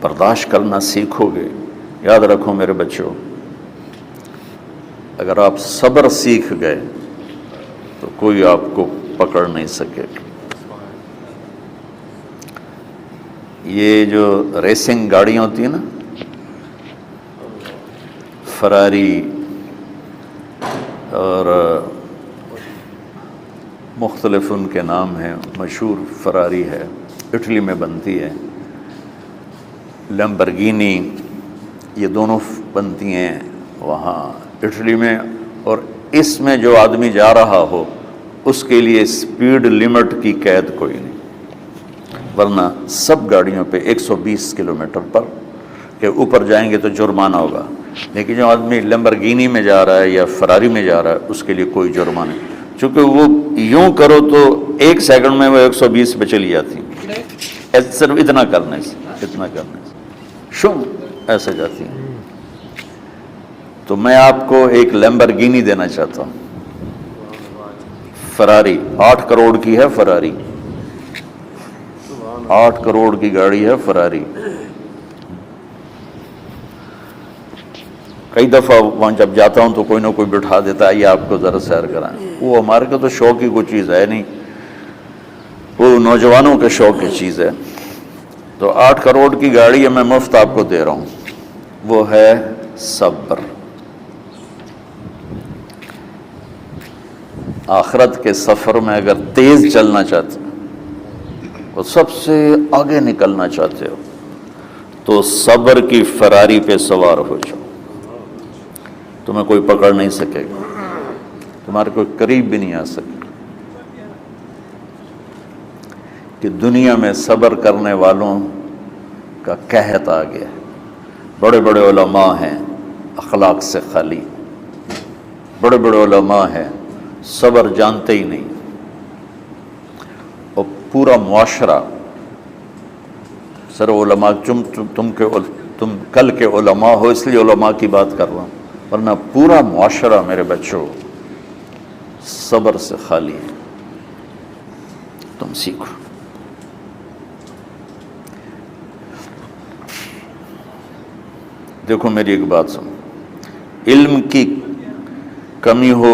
برداشت کرنا سیکھو گے. یاد رکھو میرے بچوں، اگر آپ صبر سیکھ گئے تو کوئی آپ کو پکڑ نہیں سکے. یہ جو ریسنگ گاڑیاں ہوتی ہیں نا، فراری اور مختلف ان کے نام ہیں، مشہور فراری ہے، اٹلی میں بنتی ہے. لیمبرگینی، یہ دونوں بنتی ہیں وہاں اٹلی میں. اور اس میں جو آدمی جا رہا ہو اس کے لیے سپیڈ لمٹ کی قید کوئی نہیں، ورنہ سب گاڑیوں پہ 120 کلومیٹر پر کے اوپر جائیں گے تو جرمانہ ہوگا. لیکن جو آدمی لیمبرگینی میں جا رہا ہے یا فراری میں جا رہا ہے اس کے لیے کوئی جرمانہ نہیں، چونکہ وہ یوں کرو تو 1 سیکنڈ میں وہ 120 پہ چلی جاتی ہیں، صرف اتنا کرنے سے شم ایسے جاتی ہیں. تو میں آپ کو ایک لیمبرگینی دینا چاہتا ہوں، فراری 8 کروڑ کی ہے. فراری 8 کروڑ کی گاڑی ہے فراری. کئی دفعہ وہاں جب جاتا ہوں تو کوئی نہ کوئی بٹھا دیتا ہے، یہ آپ کو ذرا سیر کرائیں. وہ ہمارے کو تو شوق کی کوئی چیز ہے نہیں، وہ نوجوانوں کے شوق کی چیز ہے. تو 8 کروڑ کی گاڑی ہے، میں مفت آپ کو دے رہا ہوں. وہ ہے صبر. آخرت کے سفر میں اگر تیز چلنا چاہتے اور سب سے آگے نکلنا چاہتے ہو تو صبر کی فراری پہ سوار ہو جاؤ. تمہیں کوئی پکڑ نہیں سکے گا، تمہارے کوئی قریب بھی نہیں آ سکے. کہ دنیا میں صبر کرنے والوں کا قحط آ گیا. بڑے بڑے علماء ہیں اخلاق سے خالی، بڑے بڑے علماء ہیں صبر جانتے ہی نہیں. اور پورا معاشرہ سر علماء، تم کل کے علماء ہو اس لیے علماء کی بات کر رہا ہوں، ورنہ پورا معاشرہ میرے بچوں صبر سے خالی ہے. تم سیکھو. دیکھو میری ایک بات سنو، علم کی کمی ہو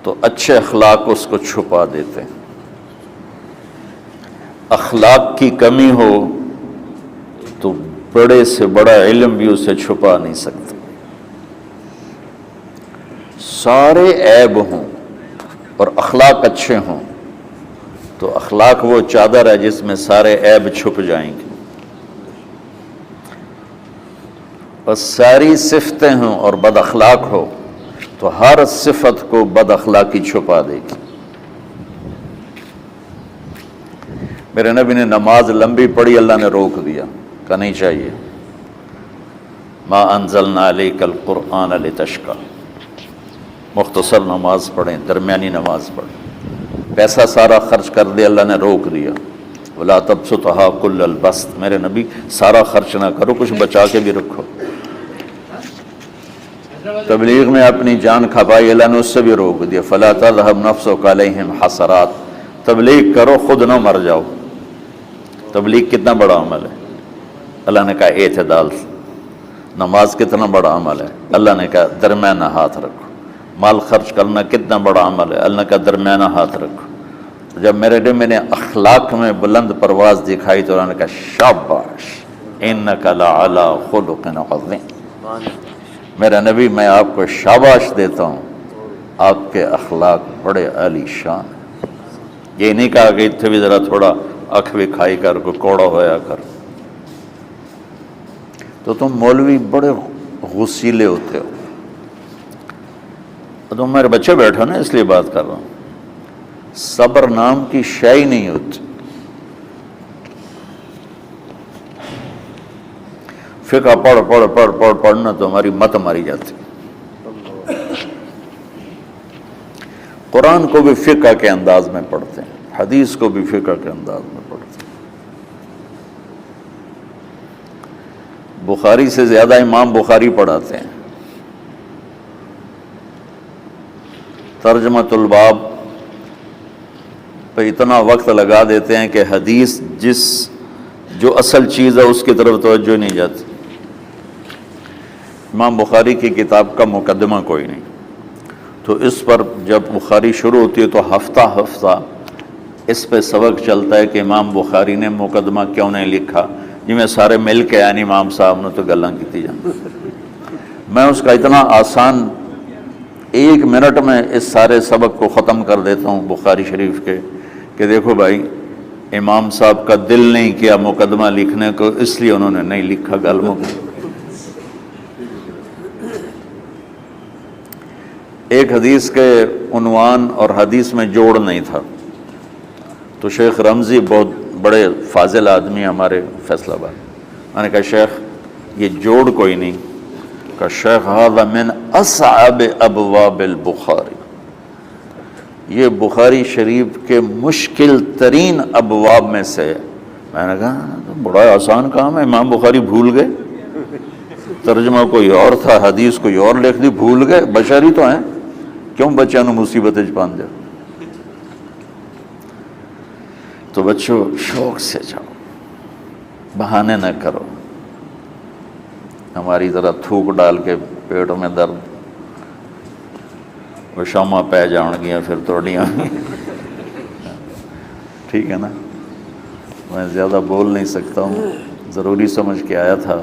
تو اچھے اخلاق اس کو چھپا دیتے ہیں. اخلاق کی کمی ہو تو بڑے سے بڑا علم بھی اسے چھپا نہیں سکتا. سارے عیب ہوں اور اخلاق اچھے ہوں تو اخلاق وہ چادر ہے جس میں سارے عیب چھپ جائیں گے. اور ساری صفتیں ہوں اور بد اخلاق ہو تو ہر صفت کو بد اخلاقی چھپا دے گی. میرے نبی نے نماز لمبی پڑھی، اللہ نے روک دیا، کہا نہیں چاہیے. ما انزلنا علیک القرآن لتشقی، مختصر نماز پڑھیں، درمیانی نماز پڑھیں. پیسہ سارا خرچ کر دے، اللہ نے روک دیا. ولا تبسطها کل البسط، میرے نبی سارا خرچ نہ کرو، کچھ بچا کے بھی رکھو. تبلیغ میں اپنی جان کھپائی، اللہ نے اس سے بھی روک دیا. فلا تذهب نفسك علیہم حسرات، تبلیغ کرو خود نہ مر جاؤ. تبلیغ کتنا بڑا عمل ہے، اللہ نے کہا اعتدال. نماز کتنا بڑا عمل ہے، اللہ نے کہا درمیانہ ہاتھ رکھو. مال خرچ کرنا کتنا بڑا عمل ہے، اللہ نے کہا درمیانہ ہاتھ رکھو. جب میرے لیے میں نے اخلاق میں بلند پرواز دکھائی تو اللہ نے کہا شاباش انک لعلی خلق عظیم. میرا نبی میں آپ کو شاباش دیتا ہوں، آپ کے اخلاق بڑے عالی شان ہیں. یہ نہیں کہا کہ اتنے بھی ذرا تھوڑا اکھ بھی کھائی کر کوئی کوڑا ہویا کر. تو تم مولوی بڑے غسیلے ہوتے ہو. تم میرے بچے بیٹھو نا اس لیے بات کر رہا ہوں. صبر نام کی شے ہی نہیں ہوتی. فقہ پڑھنا تو ہماری مت ماری جاتی. قرآن کو بھی فقہ کے انداز میں پڑھتے ہیں، حدیث کو بھی فقہ کے انداز میں پڑھتے ہیں. بخاری سے زیادہ امام بخاری پڑھاتے ہیں. ترجمۃ الباب پہ اتنا وقت لگا دیتے ہیں کہ حدیث جو اصل چیز ہے اس کی طرف توجہ نہیں جاتی۔ امام بخاری کی کتاب کا مقدمہ کوئی نہیں، تو اس پر جب بخاری شروع ہوتی ہے تو ہفتہ ہفتہ اس پہ سبق چلتا ہے کہ امام بخاری نے مقدمہ کیوں نہیں لکھا، جی میں سارے مل کے یعنی امام صاحب نے تو گلاں کی جان۔ میں اس کا اتنا آسان 1 منٹ میں اس سارے سبق کو ختم کر دیتا ہوں بخاری شریف کے، کہ دیکھو بھائی امام صاحب کا دل نہیں کیا مقدمہ لکھنے کو، اس لیے انہوں نے نہیں لکھا گلموں کو۔ ایک حدیث کے عنوان اور حدیث میں جوڑ نہیں تھا، تو شیخ رمزی بہت بڑے فاضل آدمی ہمارے فیصل آباد، میں نے کہا شیخ یہ جوڑ کوئی نہیں، کہا شیخ ھذا من اصعب ابواب البخاری، یہ بخاری شریف کے مشکل ترین ابواب میں سے۔ میں نے کہا بڑا آسان کام ہے، امام بخاری بھول گئے، ترجمہ کوئی اور تھا، حدیث کوئی اور لکھ دی، بھول گئے، بشری تو ہیں، کیوں بچوں نے مصیبت پان دیا۔ تو بچوں شوق سے جاؤ، بہانے نہ کرو، ہماری طرح تھوک ڈال کے پیٹ میں درد، وہ شامہ پہ جان گیا پھر توڑیاں، ٹھیک ہے نا۔ میں زیادہ بول نہیں سکتا ہوں، ضروری سمجھ کے آیا تھا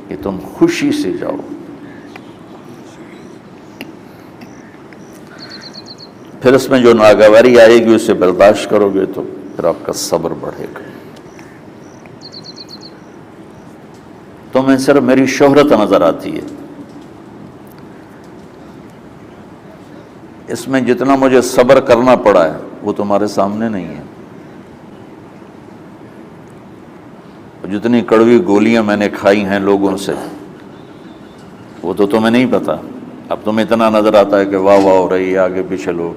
کہ تم خوشی سے جاؤ۔ پھر اس میں جو ناگواری آئے گی اسے برداشت کرو گے تو پھر آپ کا صبر بڑھے گا۔ تمہیں صرف میری شہرت نظر آتی ہے، اس میں جتنا مجھے صبر کرنا پڑا ہے وہ تمہارے سامنے نہیں ہے، جتنی کڑوی گولیاں میں نے کھائی ہیں لوگوں سے وہ تو تمہیں نہیں پتا۔ اب تمہیں اتنا نظر آتا ہے کہ واہ واہ ہو رہی ہے آگے پیچھے لوگ،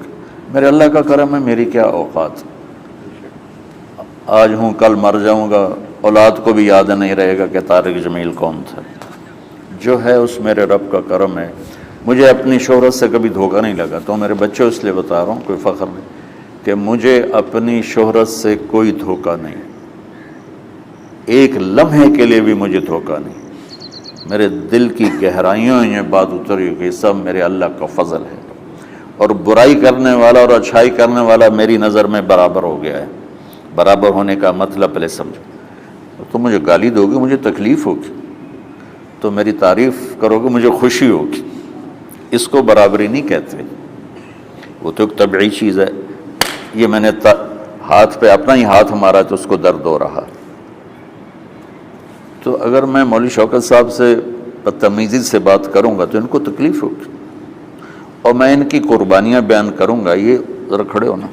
میرے اللہ کا کرم ہے، میری کیا اوقات، آج ہوں کل مر جاؤں گا، اولاد کو بھی یاد نہیں رہے گا کہ طارق جمیل کون تھا۔ جو ہے اس میرے رب کا کرم ہے، مجھے اپنی شہرت سے کبھی دھوکہ نہیں لگا۔ تو میرے بچوں اس لیے بتا رہا ہوں، کوئی فخر نہیں، کہ مجھے اپنی شہرت سے کوئی دھوکہ نہیں، ایک لمحے کے لیے بھی مجھے دھوکہ نہیں۔ میرے دل کی گہرائیوں یہ بات اتری کہ سب میرے اللہ کا فضل ہے، اور برائی کرنے والا اور اچھائی کرنے والا میری نظر میں برابر ہو گیا ہے۔ برابر ہونے کا مطلب پہلے سمجھو، تم مجھے گالی دو گے مجھے تکلیف ہوگی، تو میری تعریف کرو گے مجھے خوشی ہوگی، اس کو برابری نہیں کہتے، وہ تو ایک طبعی چیز ہے۔ یہ میں نے ہاتھ پہ اپنا ہی ہاتھ مارا تو اس کو درد ہو رہا، تو اگر میں مولوی شوکت صاحب سے بدتمیزی سے بات کروں گا تو ان کو تکلیف ہوگی، اور میں ان کی قربانیاں بیان کروں گا۔ یہ ذرا کھڑے ہونا،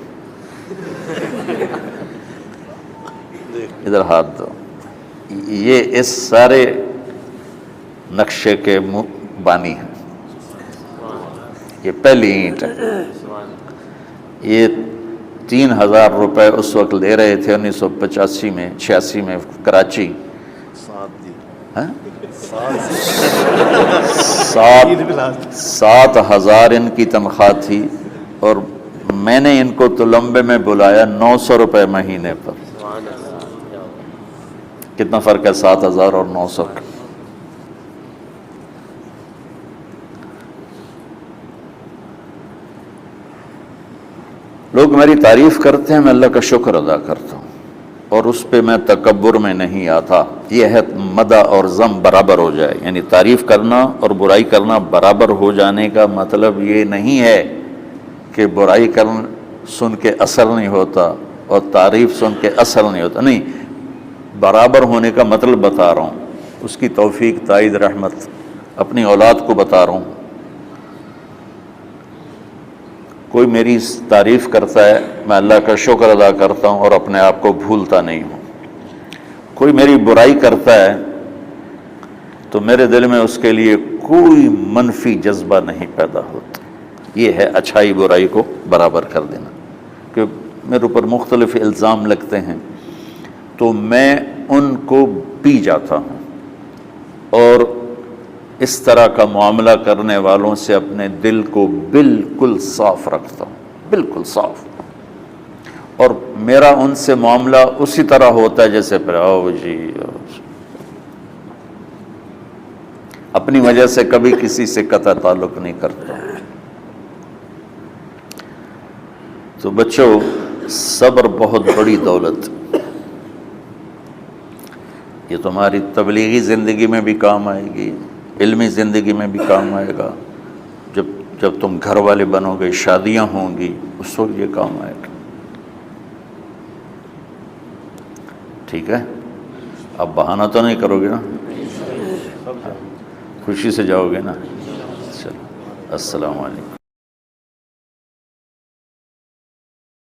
ادھر ہاتھ دو، یہ اس سارے نقشے کے بانی ہیں، یہ پہلی اینٹ ہے۔ یہ 3000 روپے اس وقت لے رہے تھے 1985 میں 86 میں کراچی، 7,000 ان کی تنخواہ تھی، اور میں نے ان کو تلمبے میں بلایا 900 روپے مہینے پر۔ کتنا فرق ہے 7,000 اور 900 کا؟ لوگ میری تعریف کرتے ہیں، میں اللہ کا شکر ادا کرتا ہوں، اور اس پہ میں تکبر میں نہیں آتا۔ یہ ہے مدح اور ذم برابر ہو جائے، یعنی تعریف کرنا اور برائی کرنا برابر ہو جانے کا مطلب یہ نہیں ہے کہ برائی کرنا سن کے اثر نہیں ہوتا اور تعریف سن کے اثر نہیں ہوتا، نہیں، برابر ہونے کا مطلب بتا رہا ہوں، اس کی توفیق تائید رحمت اپنی اولاد کو بتا رہا ہوں۔ کوئی میری تعریف کرتا ہے میں اللہ کا شکر ادا کرتا ہوں اور اپنے آپ کو بھولتا نہیں ہوں، کوئی میری برائی کرتا ہے تو میرے دل میں اس کے لیے کوئی منفی جذبہ نہیں پیدا ہوتا۔ یہ ہے اچھائی برائی کو برابر کر دینا۔ کہ میرے اوپر مختلف الزام لگتے ہیں تو میں ان کو پی جاتا ہوں، اور اس طرح کا معاملہ کرنے والوں سے اپنے دل کو بالکل صاف رکھتا ہوں، بالکل صاف، میرا ان سے معاملہ اسی طرح ہوتا ہے جیسے پھر آؤ جی اپنی وجہ سے کبھی کسی سے قطع تعلق نہیں کرتا. تو بچوں، صبر بہت بڑی دولت، یہ تمہاری تبلیغی زندگی میں بھی کام آئے گی، علمی زندگی میں بھی کام آئے گا، جب تم گھر والے بنو گے، شادیاں ہوں گی، اس وقت یہ کام آئے گا. ٹھیک ہے؟ اب بہانہ تو نہیں کرو گے نا، خوشی سے جاؤ گے نا. چلو، السلام علیکم.